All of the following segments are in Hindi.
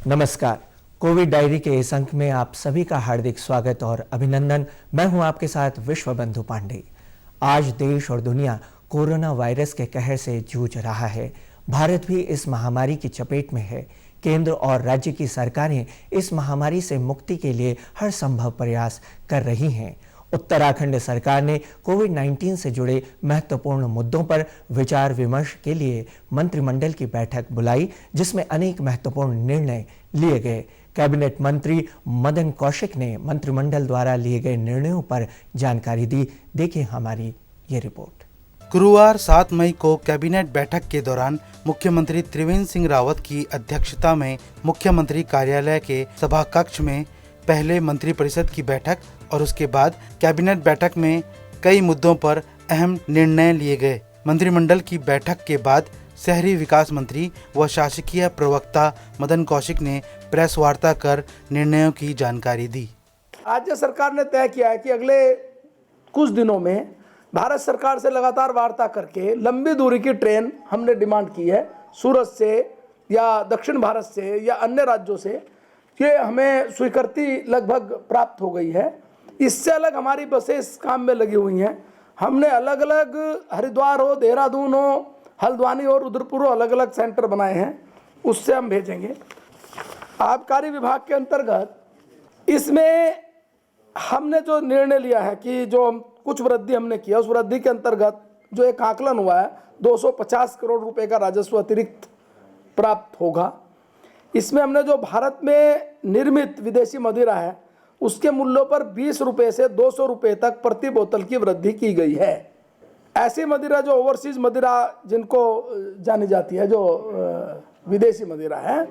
नमस्कार। कोविड डायरी के इस अंक में आप सभी का हार्दिक स्वागत और अभिनंदन। मैं हूं आपके साथ विश्व बंधु पांडे। आज देश और दुनिया कोरोना वायरस के कहर से जूझ रहा है। भारत भी इस महामारी की चपेट में है। केंद्र और राज्य की सरकारें इस महामारी से मुक्ति के लिए हर संभव प्रयास कर रही हैं। उत्तराखंड सरकार ने कोविड-19 से जुड़े महत्वपूर्ण मुद्दों पर विचार विमर्श के लिए मंत्रिमंडल की बैठक बुलाई, जिसमें अनेक महत्वपूर्ण निर्णय लिए गए। कैबिनेट मंत्री मदन कौशिक ने मंत्रिमंडल द्वारा लिए गए निर्णयों पर जानकारी दी। देखिए हमारी ये रिपोर्ट। गुरुवार 7 मई को कैबिनेट बैठक के दौरान मुख्यमंत्री त्रिवेंद्र सिंह रावत की अध्यक्षता में मुख्यमंत्री कार्यालय के सभा कक्ष में पहले मंत्रिपरिषद की बैठक और उसके बाद कैबिनेट बैठक में कई मुद्दों पर अहम निर्णय लिए गए। मंत्रिमंडल की बैठक के बाद शहरी विकास मंत्री व शासकीय प्रवक्ता मदन कौशिक ने प्रेस वार्ता कर निर्णयों की जानकारी दी। राज्य सरकार ने तय किया है कि अगले कुछ दिनों में भारत सरकार से लगातार वार्ता करके लंबी दूरी की ट्रेन हमने डिमांड की है, सूरत से या दक्षिण भारत से या अन्य राज्यों से, ये हमें स्वीकृति लगभग प्राप्त हो गई है। इससे अलग हमारी बसें इस काम में लगी हुई हैं। हमने अलग अलग हरिद्वार हो, देहरादून हो, हल्द्वानी और रुद्रपुर हो, अलग अलग सेंटर बनाए हैं, उससे हम भेजेंगे। आबकारी विभाग के अंतर्गत इसमें हमने जो निर्णय लिया है कि जो कुछ वृद्धि हमने किया, उस वृद्धि के अंतर्गत जो एक आकलन हुआ है 250 करोड़ रुपए का राजस्व अतिरिक्त प्राप्त होगा। इसमें हमने जो भारत में निर्मित विदेशी मदिरा है उसके मूल्यों पर 20 रुपये से 200 रुपये तक प्रति बोतल की वृद्धि की गई है। ऐसी मदिरा जो ओवरसीज मदिरा जिनको जानी जाती है, जो विदेशी मदिरा है,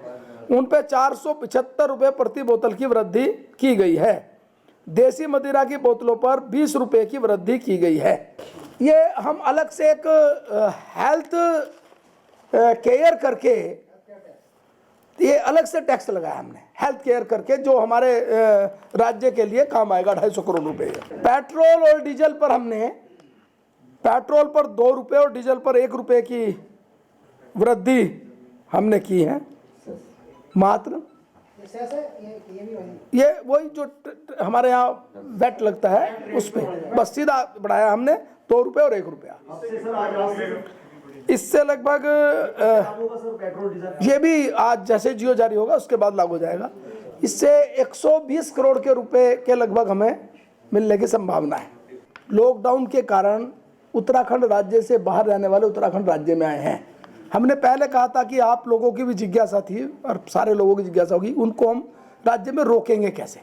उन पे 475 रुपये प्रति बोतल की वृद्धि की गई है। देसी मदिरा की बोतलों पर 20 रुपये की वृद्धि की गई है। ये हम अलग से एक हेल्थ केयर करके ये अलग से टैक्स लगाया हमने, हेल्थ केयर करके, जो हमारे राज्य के लिए काम आएगा 250 करोड़ रुपए। पेट्रोल और डीजल पर हमने पेट्रोल पर 2 रुपये और डीजल पर 1 रुपये की वृद्धि हमने की है मात्र। ये वही जो हमारे यहाँ वैट लगता है उस पर बस सीधा बढ़ाया हमने 2 रुपये और 1 रुपया। इससे लगभग ये भी आज जैसे जियो जारी होगा उसके बाद लागू हो जाएगा। इससे 120 करोड़ के रुपए के लगभग हमें मिलने की संभावना है। लॉकडाउन के कारण उत्तराखंड राज्य से बाहर रहने वाले उत्तराखंड राज्य में आए हैं। हमने पहले कहा था कि आप लोगों की भी जिज्ञासा थी और सारे लोगों की जिज्ञासा होगी, उनको हम राज्य में रोकेंगे कैसे।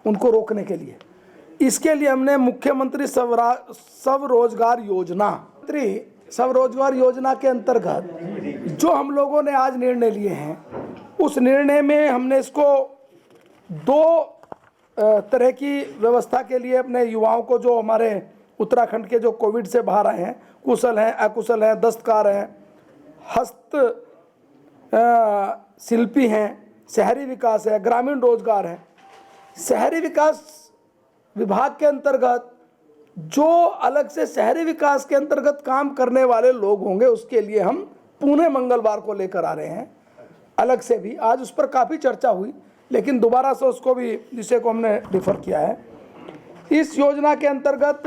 उनको रोकने के लिए इसके लिए हमने मुख्यमंत्री स्वरोजगार योजना के अंतर्गत जो हम लोगों ने आज निर्णय लिए हैं, उस निर्णय में हमने इसको 2 तरह की व्यवस्था के लिए अपने युवाओं को, जो हमारे उत्तराखंड के जो कोविड से बाहर आए हैं, कुशल हैं, अकुशल हैं, दस्तकार हैं, हस्त शिल्पी हैं, शहरी विकास है, ग्रामीण रोजगार है। शहरी विकास विभाग के अंतर्गत जो अलग से शहरी विकास के अंतर्गत काम करने वाले लोग होंगे, उसके लिए हम पुणे मंगलवार को लेकर आ रहे हैं अलग से भी। आज उस पर काफ़ी चर्चा हुई, लेकिन दोबारा से उसको भी विषय को हमने डिफर किया है। इस योजना के अंतर्गत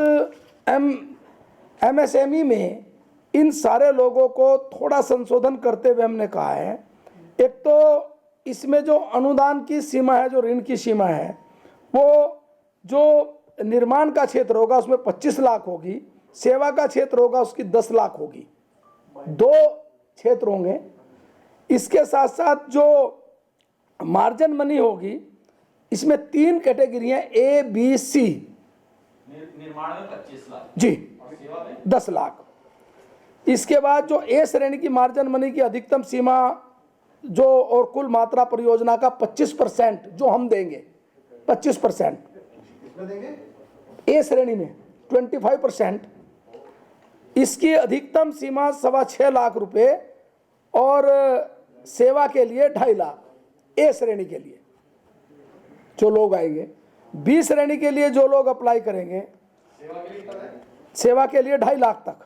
MSME में इन सारे लोगों को थोड़ा संशोधन करते हुए हमने कहा है, एक तो इसमें जो अनुदान की सीमा है, जो ऋण की सीमा है, वो जो निर्माण का क्षेत्र होगा उसमें 25 लाख होगी, सेवा का क्षेत्र होगा उसकी 10 लाख होगी। 2 क्षेत्र होंगे। इसके साथ साथ जो मार्जिन मनी होगी, इसमें 3 कैटेगरियां A, B, C। निर्माण में 25 लाख जी, 10 लाख। इसके बाद जो A श्रेणी की मार्जिन मनी की अधिकतम सीमा जो और कुल मात्रा परियोजना का 25% जो हम देंगे, 25% A श्रेणी में 25%, इसकी अधिकतम सीमा 6.25 लाख रुपए और सेवा के लिए 2.5 लाख A श्रेणी के लिए जो लोग आएंगे। B श्रेणी के लिए जो लोग अप्लाई करेंगे सेवा के लिए 2.5 लाख तक।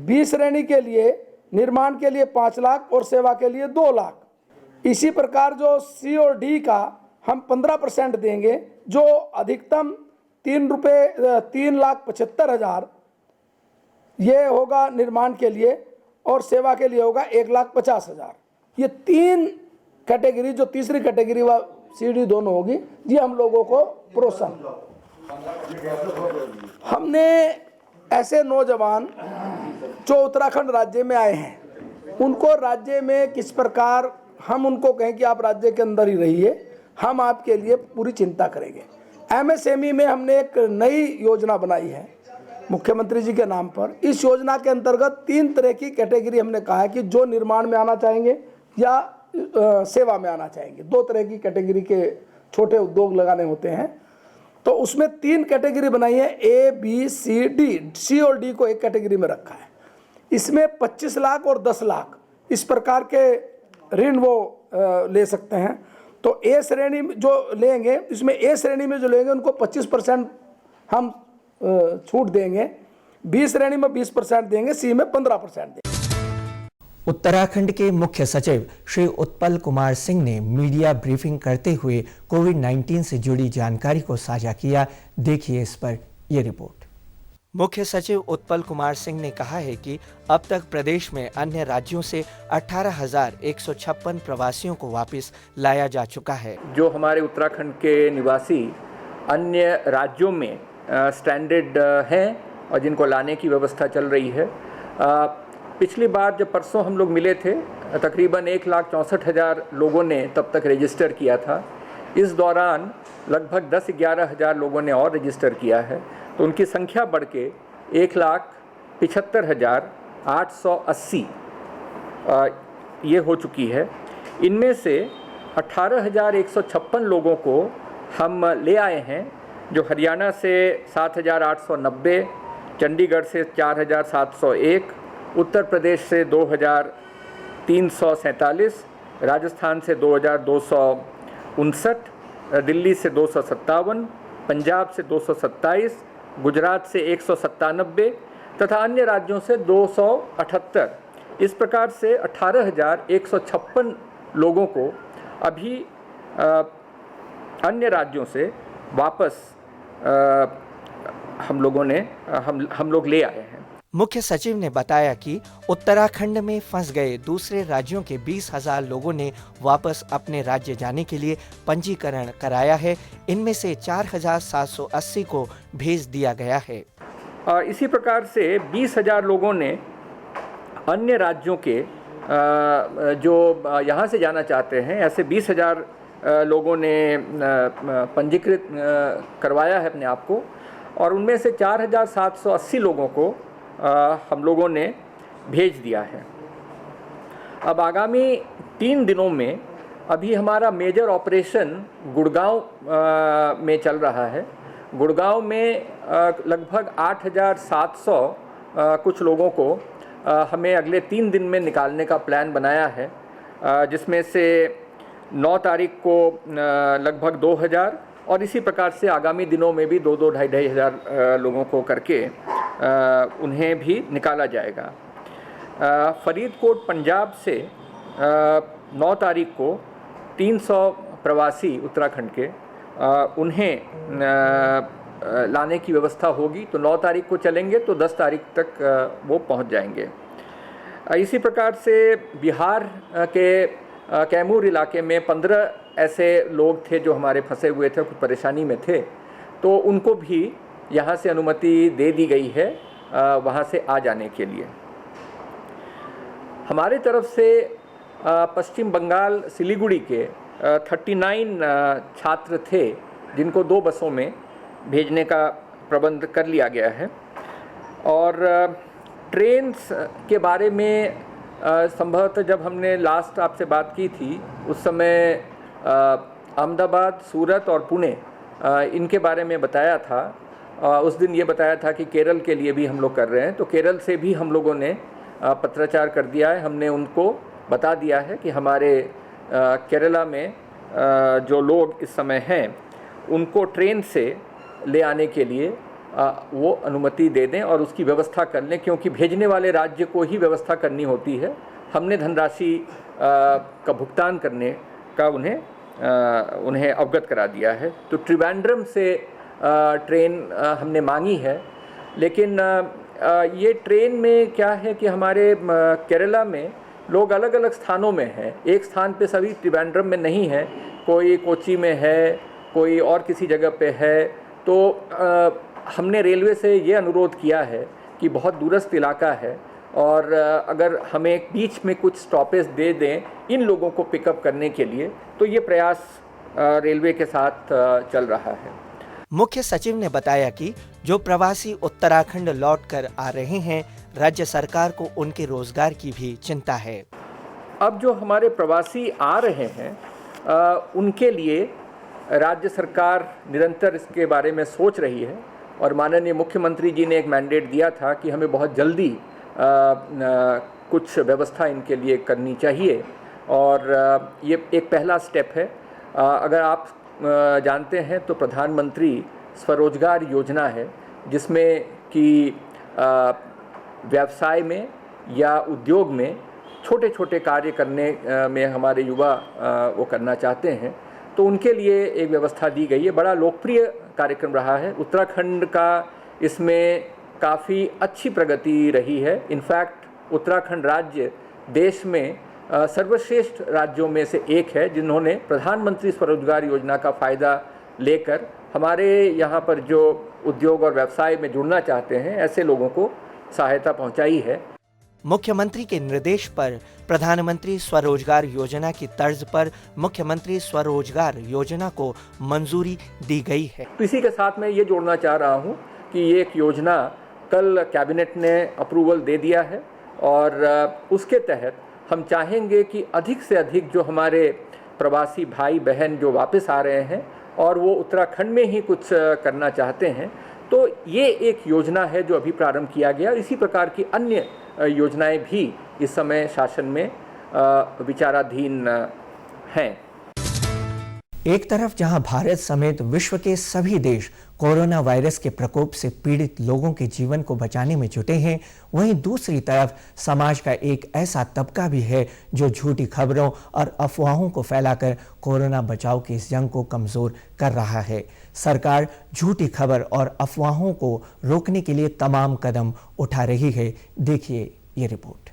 B श्रेणी के लिए निर्माण के लिए 5 लाख और सेवा के लिए 2 लाख। इसी प्रकार जो सी और डी का हम 15% देंगे, जो अधिकतम 3,75,000 ये होगा निर्माण के लिए और सेवा के लिए होगा 1,50,000। ये 3 कैटेगरी, जो तीसरी कैटेगरी व सी डी दोनों होगी, ये हम लोगों को प्रोत्साहन। हमने ऐसे नौजवान जो उत्तराखंड राज्य में आए हैं, उनको राज्य में किस प्रकार हम उनको कहें कि आप राज्य के अंदर ही रहिए, हम आपके लिए पूरी चिंता करेंगे। एमएसएमई में हमने एक नई योजना बनाई है मुख्यमंत्री जी के नाम पर। इस योजना के अंतर्गत 3 तरह की कैटेगरी हमने कहा है कि जो निर्माण में आना चाहेंगे या सेवा में आना चाहेंगे। 2 तरह की कैटेगरी के छोटे उद्योग लगाने होते हैं, तो उसमें 3 कैटेगरी बनाई है, ए बी सी डी। सी और डी को एक कैटेगरी में रखा है। इसमें 25 लाख और 10 लाख इस प्रकार के ऋण वो ले सकते हैं। तो ए श्रेणी में जो लेंगे, इसमें ए श्रेणी में जो लेंगे उनको 25% हम छूट देंगे, बी श्रेणी में 20% देंगे, सी में 15% देंगे। उत्तराखंड के मुख्य सचिव श्री उत्पल कुमार सिंह ने मीडिया ब्रीफिंग करते हुए कोविड-19 से जुड़ी जानकारी को साझा किया। देखिए इस पर यह रिपोर्ट। मुख्य सचिव उत्पल कुमार सिंह ने कहा है कि अब तक प्रदेश में अन्य राज्यों से 18,156 प्रवासियों को वापस लाया जा चुका है। जो हमारे उत्तराखंड के निवासी अन्य राज्यों में स्ट्रैंडेड हैं और जिनको लाने की व्यवस्था चल रही है। पिछली बार जब परसों हम लोग मिले थे, तकरीबन 1,64,000 लोगों ने तब तक रजिस्टर किया था। इस दौरान लगभग 10-11 हज़ार लोगों ने और रजिस्टर किया है, तो उनकी संख्या बढ़ के 1,75,880 ये हो चुकी है। इनमें से 18,156 लोगों को हम ले आए हैं, जो हरियाणा से 7,890, चंडीगढ़ से 4,701, उत्तर प्रदेश से 2,347, राजस्थान से 2,259, दिल्ली से 257, पंजाब से 227, गुजरात से 197 तथा अन्य राज्यों से 278। इस प्रकार से 18,156 लोगों को अभी अन्य राज्यों से वापस हम लोग ले आए हैं। मुख्य सचिव ने बताया कि उत्तराखंड में फंस गए दूसरे राज्यों के 20,000 लोगों ने वापस अपने राज्य जाने के लिए पंजीकरण कराया है। इनमें से 4,780 को भेज दिया गया है। इसी प्रकार से 20,000 लोगों ने अन्य राज्यों के जो यहाँ से जाना चाहते हैं, ऐसे 20,000 लोगों ने पंजीकृत करवाया है अपने आप को, और उनमें से 4,780 लोगों को हम लोगों ने भेज दिया है। अब आगामी 3 दिनों में अभी हमारा मेजर ऑपरेशन गुड़गांव में चल रहा है। गुड़गांव में लगभग 8,700 कुछ लोगों को हमें अगले 3 दिन में निकालने का प्लान बनाया है, जिसमें से 9 तारीख को लगभग 2,000 और इसी प्रकार से आगामी दिनों में भी 2-2, 2,500 हज़ार लोगों को करके उन्हें भी निकाला जाएगा। फरीदकोट पंजाब से 9 तारीख को 300 प्रवासी उत्तराखंड के उन्हें लाने की व्यवस्था होगी। तो 9 तारीख को चलेंगे तो 10 तारीख तक वो पहुंच जाएंगे। इसी प्रकार से बिहार के कैमूर इलाके में 15 ऐसे लोग थे जो हमारे फंसे हुए थे, कुछ परेशानी में थे, तो उनको भी यहाँ से अनुमति दे दी गई है वहाँ से आ जाने के लिए। हमारे तरफ से पश्चिम बंगाल सिलीगुड़ी के 39 छात्र थे, जिनको 2 बसों में भेजने का प्रबंध कर लिया गया है। और ट्रेन्स के बारे में संभवतः जब हमने लास्ट आपसे बात की थी, उस समय अहमदाबाद, सूरत और पुणे इनके बारे में बताया था। उस दिन ये बताया था कि केरल के लिए भी हम लोग कर रहे हैं, तो केरल से भी हम लोगों ने पत्राचार कर दिया है। हमने उनको बता दिया है कि हमारे केरला में जो लोग इस समय हैं उनको ट्रेन से ले आने के लिए वो अनुमति दे दें और उसकी व्यवस्था कर लें, क्योंकि भेजने वाले राज्य को ही व्यवस्था करनी होती है हमने धनराशि का भुगतान करने का उन्हें अवगत करा दिया है। तो त्रिवेंद्रम से ट्रेन हमने मांगी है, लेकिन ये ट्रेन में क्या है कि हमारे केरला में लोग अलग अलग स्थानों में हैं। एक स्थान पे सभी त्रिवेंद्रम में नहीं है, कोई कोच्चि में है, कोई और किसी जगह पे है। तो हमने रेलवे से ये अनुरोध किया है कि बहुत दूरस्थ इलाका है और अगर हमें बीच में कुछ स्टॉपेज दे दें इन लोगों को पिकअप करने के लिए, तो ये प्रयास रेलवे के साथ चल रहा है। मुख्य सचिव ने बताया कि जो प्रवासी उत्तराखंड लौटकर आ रहे हैं, राज्य सरकार को उनके रोजगार की भी चिंता है। अब जो हमारे प्रवासी आ रहे हैं उनके लिए राज्य सरकार निरंतर इसके बारे में सोच रही है और माननीय मुख्यमंत्री जी ने एक मैंडेट दिया था कि हमें बहुत जल्दी कुछ व्यवस्था इनके लिए करनी चाहिए और ये एक पहला स्टेप है। अगर आप जानते हैं तो प्रधानमंत्री स्वरोजगार योजना है, जिसमें कि व्यवसाय में या उद्योग में छोटे छोटे कार्य करने में हमारे युवा वो करना चाहते हैं, तो उनके लिए एक व्यवस्था दी गई है। बड़ा लोकप्रिय कार्यक्रम रहा है उत्तराखंड का, इसमें काफ़ी अच्छी प्रगति रही है। इनफैक्ट उत्तराखंड राज्य देश में सर्वश्रेष्ठ राज्यों में से एक है जिन्होंने प्रधानमंत्री स्वरोजगार योजना का फ़ायदा लेकर हमारे यहाँ पर जो उद्योग और व्यवसाय में जुड़ना चाहते हैं ऐसे लोगों को सहायता पहुँचाई है। मुख्यमंत्री के निर्देश पर प्रधानमंत्री स्वरोजगार योजना की तर्ज पर मुख्यमंत्री स्वरोजगार योजना को मंजूरी दी गई है। तो इसी के साथ मैं ये जोड़ना चाह रहा हूँ कि ये एक योजना कल कैबिनेट ने अप्रूवल दे दिया है और उसके तहत हम चाहेंगे कि अधिक से अधिक जो हमारे प्रवासी भाई बहन जो वापस आ रहे हैं और वो उत्तराखंड में ही कुछ करना चाहते हैं, तो ये एक योजना है जो अभी प्रारंभ किया गया। इसी प्रकार की अन्य योजनाएं भी इस समय शासन में विचाराधीन हैं। एक तरफ जहां भारत समेत विश्व के सभी देश कोरोना वायरस के प्रकोप से पीड़ित लोगों के जीवन को बचाने में जुटे हैं, वहीं दूसरी तरफ समाज का एक ऐसा तबका भी है जो झूठी खबरों और अफवाहों को फैलाकर कोरोना बचाव की इस जंग को कमजोर कर रहा है। सरकार झूठी खबर और अफवाहों को रोकने के लिए तमाम कदम उठा रही है। देखिए ये रिपोर्ट।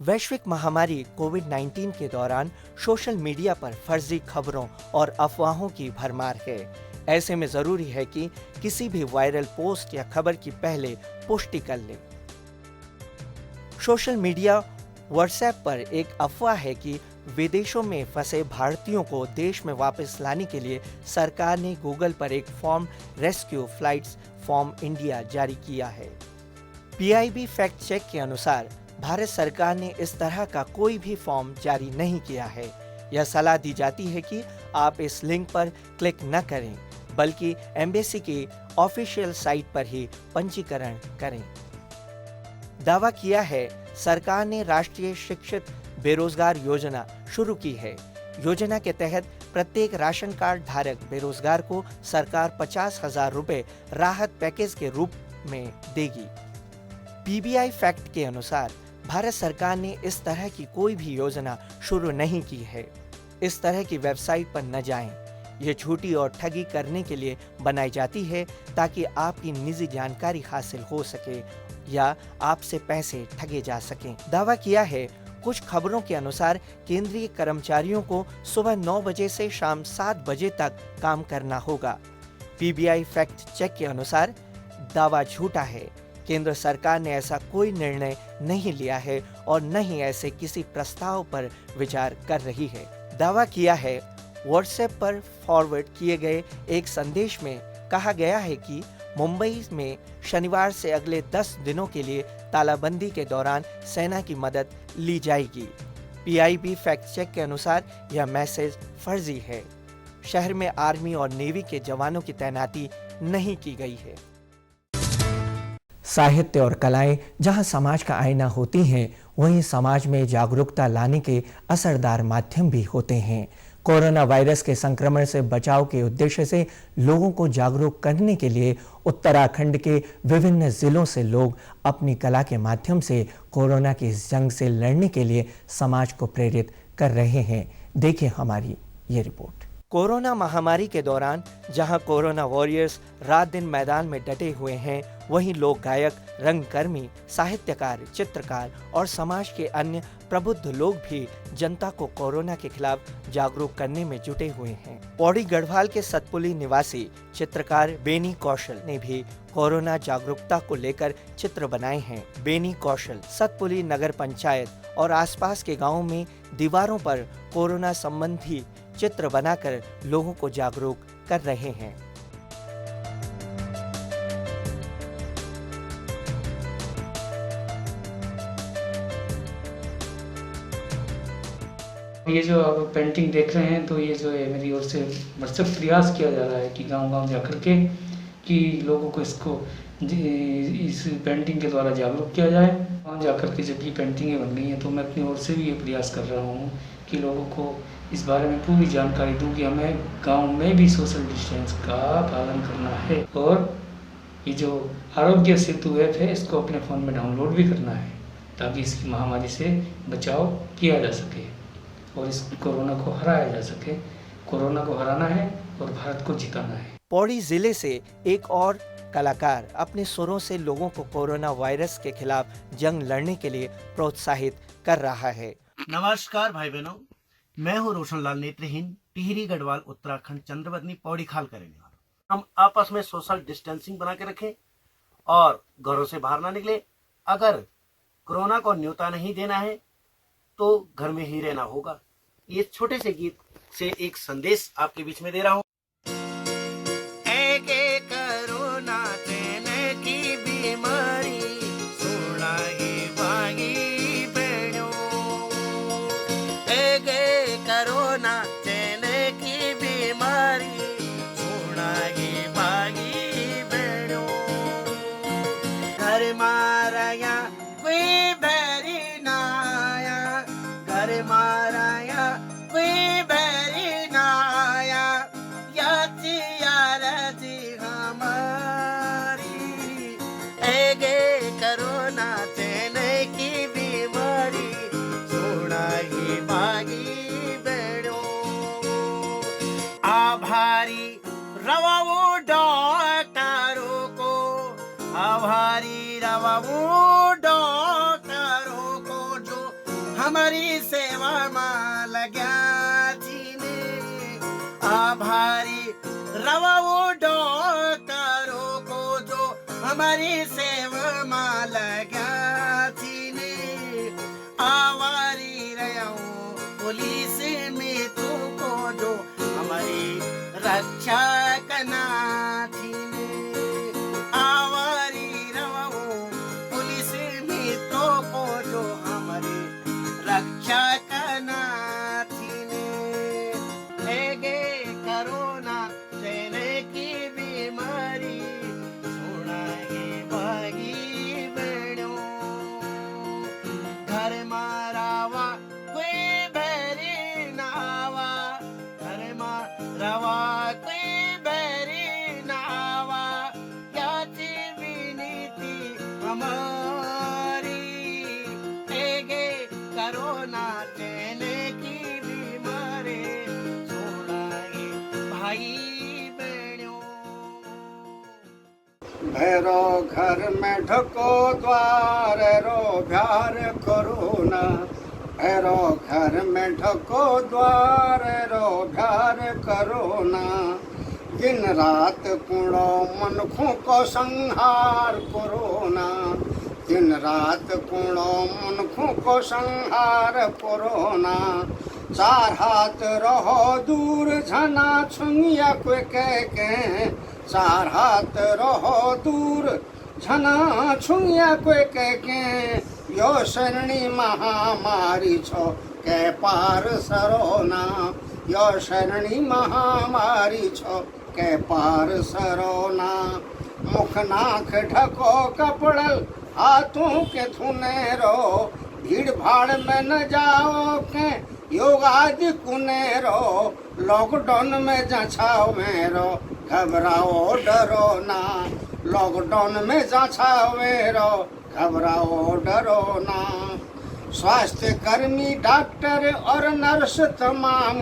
वैश्विक महामारी कोविड-19 के दौरान सोशल मीडिया पर फर्जी खबरों और अफवाहों की भरमार है। ऐसे में जरूरी है कि किसी भी वायरल पोस्ट या खबर की पहले पुष्टि कर लें। सोशल मीडिया व्हाट्सएप पर एक अफवाह है कि विदेशों में फंसे भारतीयों को देश में वापस लाने के लिए सरकार ने गूगल पर एक form rescue flights form India जारी किया है। PIB फैक्ट चेक के अनुसार भारत सरकार ने इस तरह का कोई भी फॉर्म जारी नहीं किया है। यह सलाह दी जाती है कि आप इस लिंक पर क्लिक न करें, बल्कि एम्बेसी की ऑफिशियल साइट पर ही पंजीकरण करें। दावा किया है सरकार ने राष्ट्रीय शिक्षित बेरोजगार योजना शुरू की है। योजना के तहत प्रत्येक राशन कार्ड धारक बेरोजगार को सरकार 50,000 रुपए राहत पैकेज के रूप में देगी। PBI फैक्ट के अनुसार भारत सरकार ने इस तरह की कोई भी योजना शुरू नहीं की है। इस तरह की वेबसाइट पर न जाएं। यह झूठी और ठगी करने के लिए बनाई जाती है ताकि आपकी निजी जानकारी हासिल हो सके या आपसे पैसे ठगे जा सकें। दावा किया है कुछ खबरों के अनुसार केंद्रीय कर्मचारियों को सुबह 9 बजे से शाम 7 बजे तक काम करना होगा। PBI फैक्ट चेक के अनुसार दावा झूठा है। केंद्र सरकार ने ऐसा कोई निर्णय नहीं लिया है और न ही ऐसे किसी प्रस्ताव पर विचार कर रही है। दावा किया है व्हाट्सएप पर फॉरवर्ड किए गए एक संदेश में कहा गया है कि मुंबई में शनिवार से अगले 10 दिनों के लिए तालाबंदी के दौरान सेना की मदद ली जाएगी। PIB फैक्ट चेक के अनुसार यह मैसेज फर्जी है। शहर में आर्मी और नेवी के जवानों की तैनाती नहीं की गई है। साहित्य और कलाएं जहां समाज का आईना होती हैं, वहीं समाज में जागरूकता लाने के असरदार माध्यम भी होते हैं। कोरोना वायरस के संक्रमण से बचाव के उद्देश्य से लोगों को जागरूक करने के लिए उत्तराखंड के विभिन्न जिलों से लोग अपनी कला के माध्यम से कोरोना की इस जंग से लड़ने के लिए समाज को प्रेरित कर रहे हैं। देखिए हमारी ये रिपोर्ट। कोरोना महामारी के दौरान जहां कोरोना वॉरियर्स रात दिन मैदान में डटे हुए हैं, वहीं लोक गायक, रंगकर्मी, साहित्यकार, चित्रकार और समाज के अन्य प्रबुद्ध लोग भी जनता को कोरोना के खिलाफ जागरूक करने में जुटे हुए हैं। पौड़ी गढ़वाल के सतपुली निवासी चित्रकार बेनी कौशल ने भी कोरोना जागरूकता को लेकर चित्र बनाए हैं। बेनी कौशल सतपुली नगर पंचायत और आसपास के गांवों में दीवारों पर कोरोना संबंधी चित्र बनाकर लोगों को जागरूक कर रहे हैं। ये जो आप पेंटिंग देख रहे हैं, तो ये जो है मेरी ओर से भरसक प्रयास किया जा रहा है कि गांव-गांव जाकर के कि लोगों को इस पेंटिंग के द्वारा जागरूक किया जाए। वहाँ जाकर के जब ये पेंटिंगें बन गई हैं तो मैं अपनी ओर से भी ये प्रयास कर रहा हूँ कि लोगों को इस बारे में पूरी जानकारी दूँ कि हमें गांव में भी सोशल डिस्टेंस का पालन करना है और ये जो आरोग्य सेतु ऐप है इसको अपने फ़ोन में डाउनलोड भी करना है ताकि इसकी महामारी से बचाव किया जा सके और इस कोरोना को हराया जा सके। कोरोना को हराना है और भारत को जिताना है। पौड़ी जिले से एक और कलाकार अपने सुरों से लोगों को कोरोना वायरस के खिलाफ जंग लड़ने के लिए प्रोत्साहित कर रहा है। नमस्कार भाई बहनों, मैं हूँ रोशनलाल नेत्रहीन, टिहरी गढ़वाल उत्तराखंड चंद्रवदनी पौड़ी खाल करेंगे। हम आपस में सोशल डिस्टेंसिंग बना के रखें और घरों से बाहर ना निकले। अगर कोरोना को न्योता नहीं देना है तो घर में ही रहना होगा। ये छोटे से गीत से एक संदेश आपके बीच में दे रहा हूँ। कोरोना देने की बीमारी सुना ही भागी बहनों, कोरोना देने की बीमारी सुना ही भागी बहनों। घर माराया कोई भरी नाया, घर माराया कोई भरी नाया, याची यारती हमारी। कोरोना देने की बीमारी सुना ही भागी बहनों। आभारी रवाओ डॉक्टरों को, आभारी रवाओ डॉक्टरों को जो हमारी सेवा में लगा जीने। आभारी रवाओ डॉक्टरों को जो हमारी सेवा में लगा जीने। आवारी रहो पुलिस मित्रों को जो हमारी रक्षा करना जीने। आवारी रहो पुलिस मित्रों को जो हमारी रक्षा करना जीने। कोरोना देने की बीमारी सुना ही भागी बहनों। घर मारावा कोई भरी नावा, घर मारावा कोई भरी नावा, याची विनीति हमारी। कोरोना देने की बीमारी सुना ही भाई बहनों। भैरो घर में ढको द्वार रो भ्यार कोरोना। भैरो घर में ढको द्वार रो भ्यार कोरोना। दिन रात कुड़ो मनखों को संहार कोरोना। दिन रात कुड़ो मनखों को संहार कोरोना। चार हाथ रहो दूर झना छुंगिया कोई के। चार हाथ रहो दूर झना छुंगिया कोई के। यो शरणी महामारी छो के पार सरोना। यो शरणी महामारी छो के पार सरोना। मुख नाक ढको कपड़ल हाथों के थुने रो। भीड़ भाड़ में न जाओ के योग आदि कुनेरो लॉकडाउन में जाछाओ मेरो घबराओ डरो ना लॉकडाउन में जाछाओ मेरो घबराओ डरो ना स्वास्थ्य कर्मी डॉक्टर और नर्स तमाम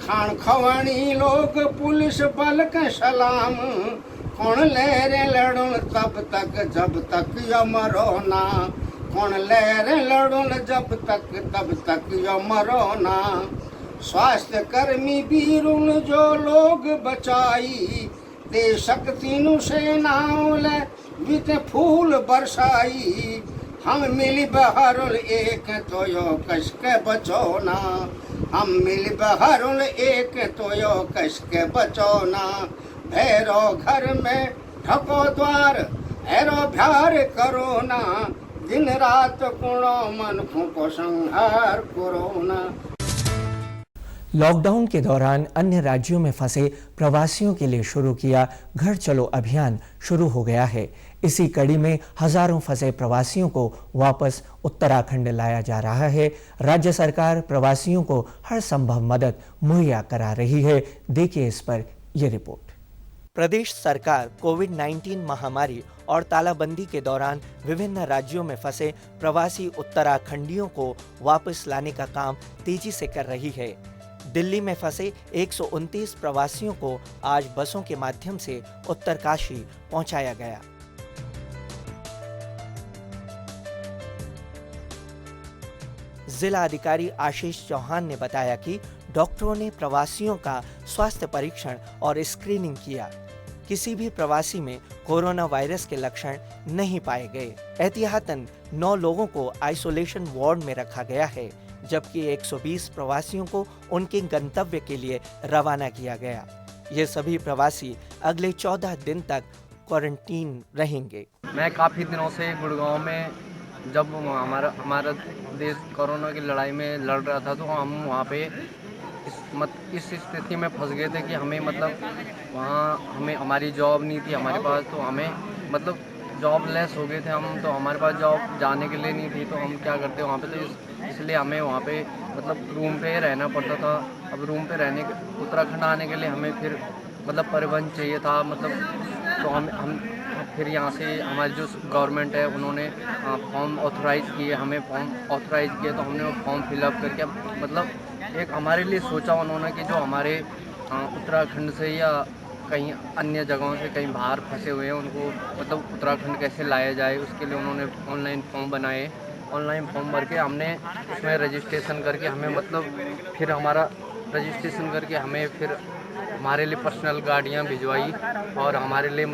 खान खवानी लोग पुलिस बल के सलाम कौन ले रे लड़ून तब तक जब तक यमरो ना कौन ले रे लड़ून जब तक तब तक यमरो ना स्वास्थ्य कर्मी वीरुन जो लोग बचाई दे शक्ति सेनाओं ले बीते फूल बरसाई हम मिल बहरुल एक तो यो कश के बचो ना हम मिल बहरुल एक तो यो कश के बचो ना भैरो घर में ढको द्वार भैरो भ्यार करो ना दिन रात कुणो मनखों को संहार करो ना। लॉकडाउन के दौरान अन्य राज्यों में फंसे प्रवासियों के लिए शुरू किया घर चलो अभियान शुरू हो गया है। इसी कड़ी में हजारों फंसे प्रवासियों को वापस उत्तराखंड लाया जा रहा है। राज्य सरकार प्रवासियों को हर संभव मदद मुहैया करा रही है। देखिए इस पर यह रिपोर्ट। प्रदेश सरकार कोविड-19 महामारी और तालाबंदी के दौरान विभिन्न राज्यों में फंसे प्रवासी उत्तराखंडियों को वापस लाने का काम तेजी से कर रही है। दिल्ली में फंसे 129 प्रवासियों को आज बसों के माध्यम से उत्तरकाशी पहुंचाया गया। जिला अधिकारी आशीष चौहान ने बताया कि डॉक्टरों ने प्रवासियों का स्वास्थ्य परीक्षण और स्क्रीनिंग किया। किसी भी प्रवासी में कोरोना वायरस के लक्षण नहीं पाए गए। एहतियातन 9 लोगों को आइसोलेशन वार्ड में रखा गया है, जबकि 120 प्रवासियों को उनके गंतव्य के लिए रवाना किया गया। ये सभी प्रवासी अगले 14 दिन तक क्वारंटीन रहेंगे। मैं काफ़ी दिनों से गुड़गांव में, जब हमारा देश कोरोना की लड़ाई में लड़ रहा था, तो हम वहाँ पे इस स्थिति में फंस गए थे कि हमें वहाँ हमारी जॉब नहीं थी हमारे पास, तो हमें जॉब लेस हो गए थे हम, तो हमारे पास जॉब जाने के लिए नहीं थी। तो हम क्या करते वहाँ पे, तो इसलिए हमें वहाँ पे रूम पे रहना पड़ता था। अब रूम पे रहने उत्तराखंड आने के लिए हमें फिर परिवहन चाहिए था, तो हम फिर यहाँ से हमारी जो गवर्नमेंट है उन्होंने फॉर्म ऑथराइज़ किए, हमें फॉर्म ऑथराइज़ किए, तो हमने वो फॉर्म फिलअप करके एक हमारे लिए सोचा उन्होंने कि जो हमारे उत्तराखंड से या कहीं अन्य जगहों से कहीं बाहर फंसे हुए हैं उनको उत्तराखंड कैसे लाया जाए, उसके लिए उन्होंने ऑनलाइन फॉर्म बनाए। ऑनलाइन फॉर्म भर के हमने उसमें रजिस्ट्रेशन करके हमें फिर हमारा रजिस्ट्रेशन करके हमें फिर हमारे लिए पर्सनल गाड़ियाँ भिजवाई और हमारे लिए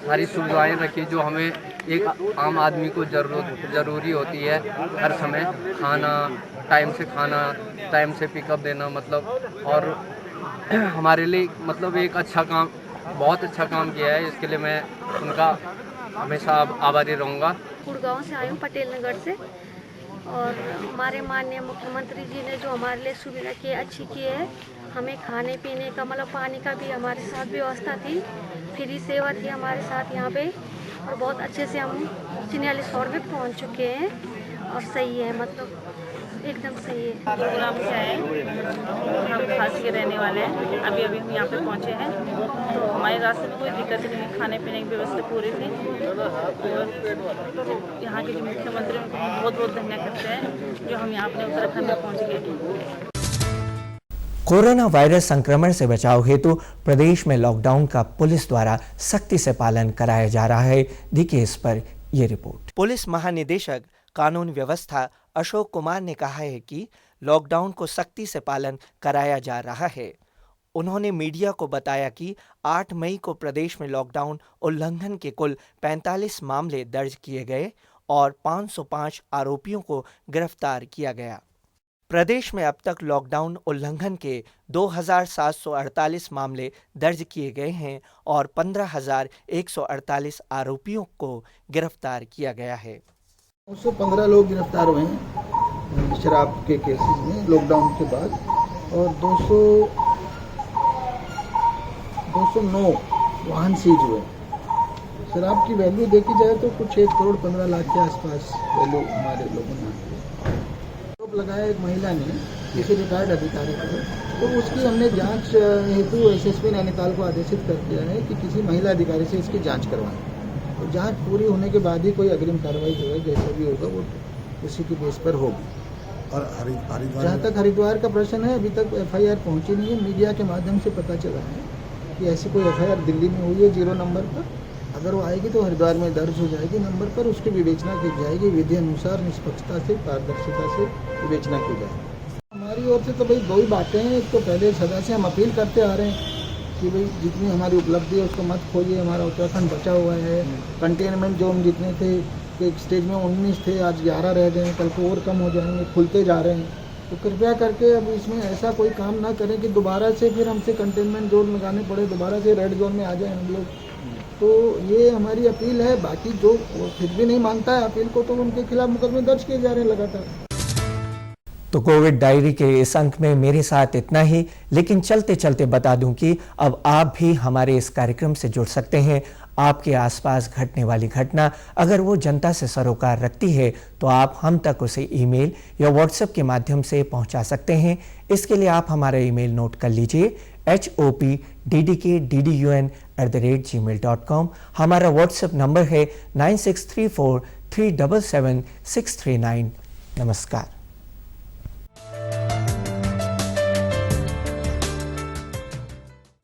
सारी सुविधाएं रखी जो हमें एक आम आदमी को ज़रूरी होती है हर समय। खाना टाइम से पिकअप देना और हमारे लिए एक अच्छा काम, बहुत अच्छा काम किया है। इसके लिए मैं उनका हमेशा आभारी रहूँगा। गुड़गांव से आई हूँ, पटेल नगर से, और हमारे माननीय मुख्यमंत्री जी ने जो हमारे लिए सुविधा की अच्छी की है। हमें खाने पीने का पानी का भी हमारे साथ व्यवस्था थी, फ्री सेवा थी हमारे साथ यहाँ पे, और बहुत अच्छे से हम चिन्यालीसौर में पहुँच चुके हैं और सही है, एकदम सही है। गुरुग्राम से आए, हम खासी के रहने वाले हैं। अभी हम यहाँ पे पहुँचे हैं, तो हमारे रास्ते में कोई दिक्कत नहीं है, खाने पीने की व्यवस्था पूरी थी। और यहाँ के जो मुख्यमंत्री उनको बहुत बहुत धन्यवाद करते हैं जो हम यहाँ अपने उत्तराखंड में पहुँच गए। कोरोना वायरस संक्रमण से बचाव हेतु प्रदेश में लॉकडाउन का पुलिस द्वारा सख्ती से पालन कराया जा रहा है। देखिए इस पर यह रिपोर्ट। पुलिस महानिदेशक कानून व्यवस्था अशोक कुमार ने कहा है कि लॉकडाउन को सख्ती से पालन कराया जा रहा है। उन्होंने मीडिया को बताया कि 8 मई को प्रदेश में लॉकडाउन उल्लंघन के कुल 45 मामले दर्ज किए गए और 505 आरोपियों को गिरफ्तार किया गया। प्रदेश में अब तक लॉकडाउन उल्लंघन के 2748 मामले दर्ज किए गए हैं और 15,148 आरोपियों को गिरफ्तार किया गया है। 915 लोग गिरफ्तार हुए हैं शराब के केसेस में लॉकडाउन के बाद, और 209 वाहन सीज हुए। शराब की वैल्यू देखी जाए तो कुछ 1 करोड़ 15 लाख के आसपास वैल्यू हमारे लोगों ने आरोप लगाया। एक महिला ने किसी रिटायर्ड अधिकारी को, तो उसकी हमने जांच हेतु एसएसपी नैनीताल को आदेशित कर दिया है कि किसी महिला अधिकारी से इसकी जांच करवाएं। तो जांच पूरी होने के बाद ही कोई अग्रिम कार्रवाई जो है जैसे भी होगा वो उसी की बेस पर होगी। और हरिद्वार जहाँ तक हरिद्वार का प्रश्न है, अभी तक एफआईआर पहुंची नहीं है। मीडिया के माध्यम से पता चला है कि ऐसी कोई एफआईआर दिल्ली में हुई है 0 नंबर पर। अगर वो आएगी तो हरिद्वार में दर्ज हो जाएगी नंबर पर, उसकी विवेचना की जाएगी, विधि अनुसार निष्पक्षता से पारदर्शिता से विवेचना की जाएगी। हमारी ओर से तो भाई 2 ही बातें हैं। एक तो पहले सदा से हम अपील करते आ रहे हैं कि भाई जितनी हमारी उपलब्धि है उसको मत खोइए। हमारा उत्तराखंड बचा हुआ है। कंटेनमेंट जोन जितने थे, एक स्टेज में 19 थे, आज 11 रह गए हैं, कल को और कम हो जाएंगे, खुलते जा रहे हैं। तो कृपया करके अब इसमें ऐसा कोई काम ना करें कि दोबारा से फिर हमसे कंटेनमेंट जोन लगाने पड़े, दोबारा से रेड जोन में आ जाए हम लोग। तो ये हमारी अपील है। बाकी जो फिर भी नहीं मानता है अपील को, तो उनके खिलाफ मुकदमे दर्ज किए जा रहे हैं लगातार। तो कोविड डायरी के इस अंक में मेरे साथ इतना ही, लेकिन चलते चलते बता दूं कि अब आप भी हमारे इस कार्यक्रम से जुड़ सकते हैं। आपके आसपास घटने वाली घटना अगर वो जनता से सरोकार रखती है तो आप हम तक उसे ईमेल या व्हाट्सएप के माध्यम से पहुंचा सकते हैं। इसके लिए आप हमारा ईमेल नोट कर लीजिए hopddkddun@gmail.com। हमारा व्हाट्सएप नंबर है 9634377639। नमस्कार।